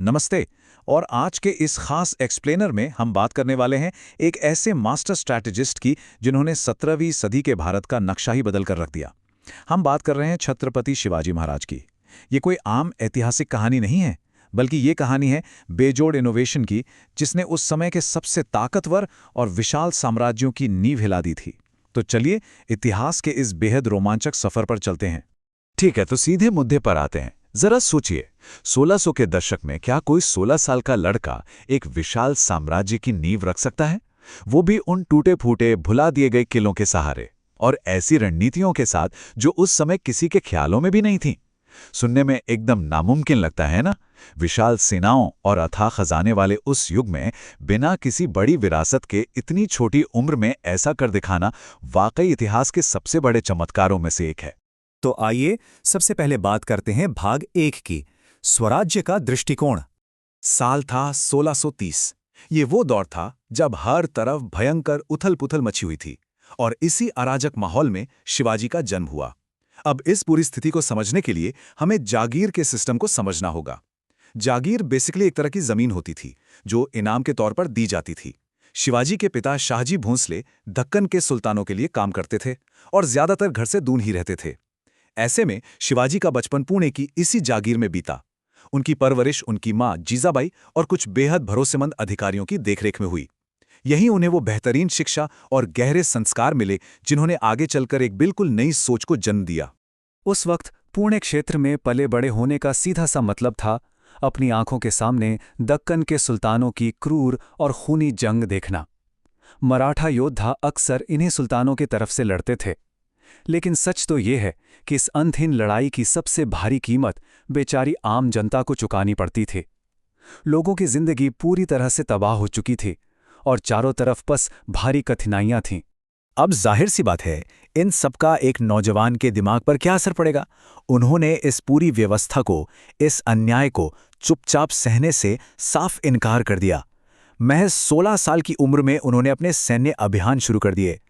नमस्ते। और आज के इस खास एक्सप्लेनर में हम बात करने वाले हैं एक ऐसे मास्टर स्ट्रैटेजिस्ट की जिन्होंने 17वीं सदी के भारत का नक्शा ही बदल कर रख दिया। हम बात कर रहे हैं छत्रपति शिवाजी महाराज की। ये कोई आम ऐतिहासिक कहानी नहीं है, बल्कि ये कहानी है बेजोड़ इनोवेशन की, जिसने उस समय के सबसे ताकतवर और विशाल साम्राज्यों की नींव हिला दी थी। तो चलिए इतिहास के इस बेहद रोमांचक सफर पर चलते हैं। ठीक है, तो सीधे मुद्दे पर आते हैं। जरा सोचिए, 1600 के दशक में क्या कोई 16 साल का लड़का एक विशाल साम्राज्य की नींव रख सकता है, वो भी उन टूटे फूटे भुला दिए गए किलों के सहारे, और ऐसी रणनीतियों के साथ जो उस समय किसी के ख्यालों में भी नहीं थी। सुनने में एकदम नामुमकिन लगता है ना। विशाल सेनाओं और अथाह खजाने वाले उस युग में बिना किसी बड़ी विरासत के इतनी छोटी उम्र में ऐसा कर दिखाना वाकई इतिहास के सबसे बड़े चमत्कारों में से एक है। तो आइए सबसे पहले बात करते हैं भाग 1 की, स्वराज्य का दृष्टिकोण। साल था 1630। ये वो दौर था जब हर तरफ भयंकर उथल-पुथल मची हुई थी, और इसी अराजक माहौल में शिवाजी का जन्म हुआ। अब इस पूरी स्थिति को समझने के लिए हमें जागीर के सिस्टम को समझना होगा। जागीर बेसिकली एक तरह की जमीन होती थी जो इनाम के तौर पर दी जाती थी। शिवाजी के पिता शाहजी भोंसले दक्कन के सुल्तानों के लिए काम करते थे और ज्यादातर घर से दूर ही रहते थे। ऐसे में शिवाजी का बचपन पुणे की इसी जागीर में बीता। उनकी परवरिश उनकी मां जीजाबाई और कुछ बेहद भरोसेमंद अधिकारियों की देखरेख में हुई। यहीं उन्हें वो बेहतरीन शिक्षा और गहरे संस्कार मिले जिन्होंने आगे चलकर एक बिल्कुल नई सोच को जन्म दिया। उस वक्त पुणे क्षेत्र में पले बड़े होने का सीधा सा मतलब था अपनी आंखों के सामने दक्कन के सुल्तानों की क्रूर और खूनी जंग देखना। मराठा योद्धा अक्सर इन्हीं सुल्तानों की तरफ से लड़ते थे, लेकिन सच तो ये है कि इस अंतहीन लड़ाई की सबसे भारी कीमत बेचारी आम जनता को चुकानी पड़ती थी। लोगों की जिंदगी पूरी तरह से तबाह हो चुकी थी और चारों तरफ बस भारी कठिनाइयां थीं। अब जाहिर सी बात है, इन सबका एक नौजवान के दिमाग पर क्या असर पड़ेगा। उन्होंने इस पूरी व्यवस्था को, इस अन्याय को चुपचाप सहने से साफ इनकार कर दिया। महज 16 साल की उम्र में उन्होंने अपने सैन्य अभियान शुरू कर दिए।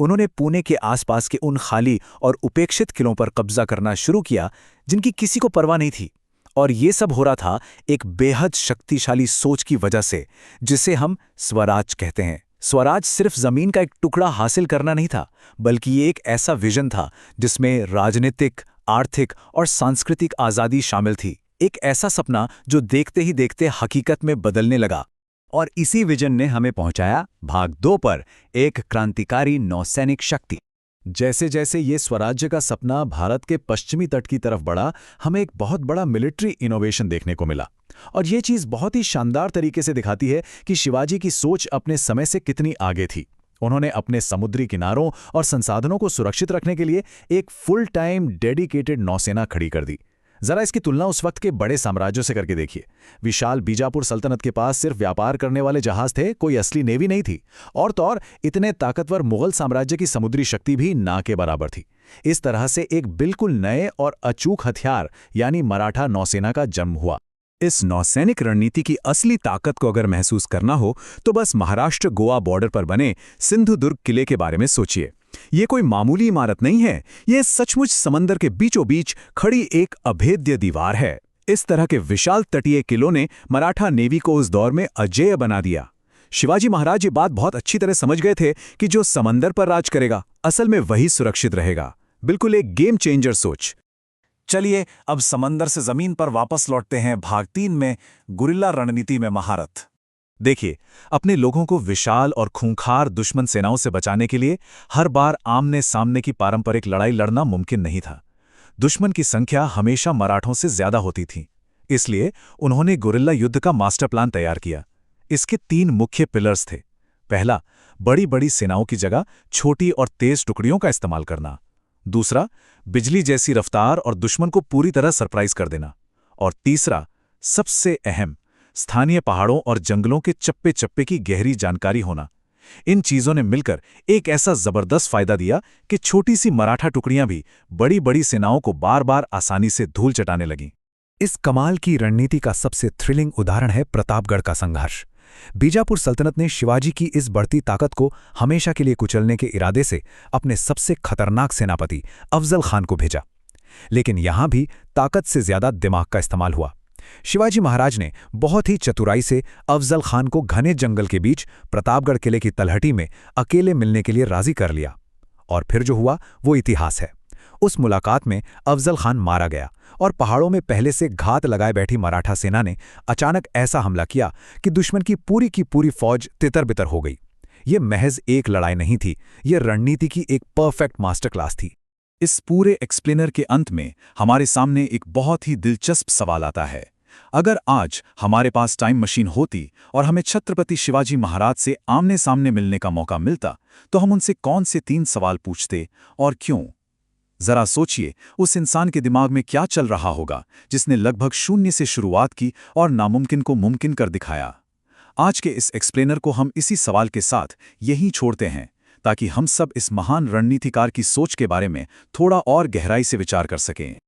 उन्होंने पुणे के आसपास के उन खाली और उपेक्षित किलों पर कब्जा करना शुरू किया जिनकी किसी को परवाह नहीं थी। और ये सब हो रहा था एक बेहद शक्तिशाली सोच की वजह से, जिसे हम स्वराज कहते हैं। स्वराज सिर्फ जमीन का एक टुकड़ा हासिल करना नहीं था, बल्कि ये एक ऐसा विजन था जिसमें राजनीतिक, आर्थिक और सांस्कृतिक आज़ादी शामिल थी। एक ऐसा सपना जो देखते ही देखते हकीकत में बदलने लगा। और इसी विजन ने हमें पहुंचाया भाग 2 पर, एक क्रांतिकारी नौसैनिक शक्ति। जैसे जैसे ये स्वराज्य का सपना भारत के पश्चिमी तट की तरफ बढ़ा, हमें एक बहुत बड़ा मिलिट्री इनोवेशन देखने को मिला। और ये चीज़ बहुत ही शानदार तरीके से दिखाती है कि शिवाजी की सोच अपने समय से कितनी आगे थी। उन्होंने अपने समुद्री किनारों और संसाधनों को सुरक्षित रखने के लिए एक फुल टाइम डेडिकेटेड नौसेना खड़ी कर दी। जरा इसकी तुलना उस वक्त के बड़े साम्राज्यों से करके देखिए। विशाल बीजापुर सल्तनत के पास सिर्फ व्यापार करने वाले जहाज थे, कोई असली नेवी नहीं थी। और तो और इतने ताकतवर मुगल साम्राज्य की समुद्री शक्ति भी ना के बराबर थी। इस तरह से एक बिल्कुल नए और अचूक हथियार यानी मराठा नौसेना का जन्म हुआ। इस नौसैनिक रणनीति की असली ताकत को अगर महसूस करना हो तो बस महाराष्ट्र गोवा बॉर्डर पर बने सिंधुदुर्ग किले के बारे में सोचिए। ये कोई मामूली इमारत नहीं है, ये सचमुच समंदर के बीचों बीच खड़ी एक अभेद्य दीवार है। इस तरह के विशाल तटीय किलों ने मराठा नेवी को उस दौर में अजेय बना दिया। शिवाजी महाराज ये बात बहुत अच्छी तरह समझ गए थे कि जो समंदर पर राज करेगा असल में वही सुरक्षित रहेगा। बिल्कुल एक गेम चेंजर सोच। चलिए अब समंदर से जमीन पर वापस लौटते हैं भाग 3 में, गुरिल्ला रणनीति में महारत। देखिए, अपने लोगों को विशाल और खूंखार दुश्मन सेनाओं से बचाने के लिए हर बार आमने सामने की पारंपरिक लड़ाई लड़ना मुमकिन नहीं था। दुश्मन की संख्या हमेशा मराठों से ज्यादा होती थी। इसलिए उन्होंने गुरिल्ला युद्ध का मास्टर प्लान तैयार किया। इसके 3 मुख्य पिलर्स थे। पहला, बड़ी बड़ी सेनाओं की जगह छोटी और तेज टुकड़ियों का इस्तेमाल करना। दूसरा, बिजली जैसी रफ्तार और दुश्मन को पूरी तरह सरप्राइज कर देना। और तीसरा, सबसे अहम, स्थानीय पहाड़ों और जंगलों के चप्पे चप्पे की गहरी जानकारी होना। इन चीजों ने मिलकर एक ऐसा जबरदस्त फायदा दिया कि छोटी सी मराठा टुकड़ियां भी बड़ी बड़ी सेनाओं को बार बार आसानी से धूल चटाने लगीं। इस कमाल की रणनीति का सबसे थ्रिलिंग उदाहरण है प्रतापगढ़ का संघर्ष। बीजापुर सल्तनत ने शिवाजी की इस बढ़ती ताकत को हमेशा के लिए कुचलने के इरादे से अपने सबसे खतरनाक सेनापति अफजल खान को भेजा। लेकिन यहां भी ताकत से ज्यादा दिमाग का इस्तेमाल हुआ। शिवाजी महाराज ने बहुत ही चतुराई से अफजल खान को घने जंगल के बीच प्रतापगढ़ किले की तलहटी में अकेले मिलने के लिए राजी कर लिया। और फिर जो हुआ वो इतिहास है। उस मुलाकात में अफजल खान मारा गया और पहाड़ों में पहले से घात लगाए बैठी मराठा सेना ने अचानक ऐसा हमला किया कि दुश्मन की पूरी फौज तितर-बितर हो गई। ये महज एक लड़ाई नहीं थी, ये रणनीति की एक परफेक्ट मास्टर क्लास थी। इस पूरे एक्सप्लेनर के अंत में हमारे सामने एक बहुत ही दिलचस्प सवाल आता है। अगर आज हमारे पास टाइम मशीन होती और हमें छत्रपति शिवाजी महाराज से आमने सामने मिलने का मौका मिलता, तो हम उनसे कौन से 3 सवाल पूछते और क्यों? जरा सोचिए, उस इंसान के दिमाग में क्या चल रहा होगा जिसने लगभग शून्य से शुरुआत की और नामुमकिन को मुमकिन कर दिखाया। आज के इस एक्सप्लेनर को हम इसी सवाल के साथ यहीं छोड़ते हैं, ताकि हम सब इस महान रणनीतिकार की सोच के बारे में थोड़ा और गहराई से विचार कर सकें।